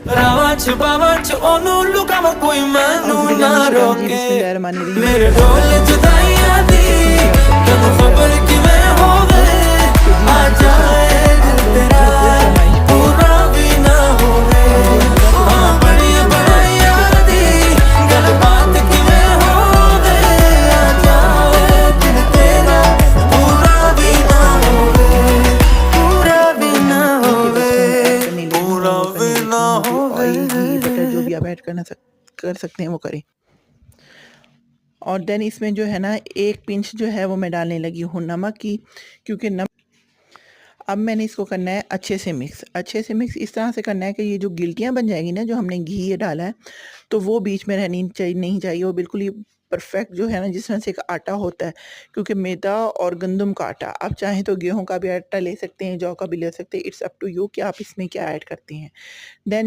ਰਾਵਾਂ ਚ ਬਾਵਾਂ ਚ ਉਹਨੂੰ ਲੁਕਾਵਾਂ ਕੋਈ ਮੈਨੂੰ ਨਾ ਰੋਕੇ बिस्मिल्लाहिर्रहमानिर्रहीम। ਮੇਰੇ ਢੋਲ ਜੁਦਾਈਆਂ ਦੀ ਤੈਨੂੰ ਖਬਰ ਕਿਵੇਂ ਹੋਵੇ ਆ ਜਾਏ ਦਿਲ ਤੇਰਾ ਪੂਰਾ ਵੀ ਨਾ ਹੋਵੇ ਹਾਂ ਬੜੀਆਂ ਬਣਾਈਆਂ ਦੀ ਗੱਲਬਾਤ ਕਿਵੇਂ ਹੋਵੇ ਆ ਜਾਏ ਦਿਲ ਤੇਰਾ ਪੂਰਾ ਵੀ ਨਾ ਹੋਵੇ ਪੂਰਾ ਵੀ ਨਾ ਹੋਵੇ ਪੂਰਾ ਵੀ ਨਾ ऑयल घी ਹੋਵੇ बटर जो भी आप ऐड कर सकते हैं वो करें। और देन इसमें जो है ना एक पिंच जो है वो मैं डालने लगी हूँ नमक की, क्योंकि अब मैंने इसको करना है अच्छे से मिक्स इस तरह से करना है कि ये जो गिल्टियाँ बन जाएगी ना, जो हमने घी ये डाला है तो वो बीच में रहनी नहीं चाहिए, वो बिल्कुल ही परफेक्ट जो है ना, जिस तरह से एक आटा होता है, क्योंकि मैदा और गंदम का आटा, आप चाहें तो गेहूं का भी आटा ले सकते हैं, जौ का भी ले सकते हैं, इट्स अप टू यू कि आप इसमें क्या ऐड करते हैं। देन जो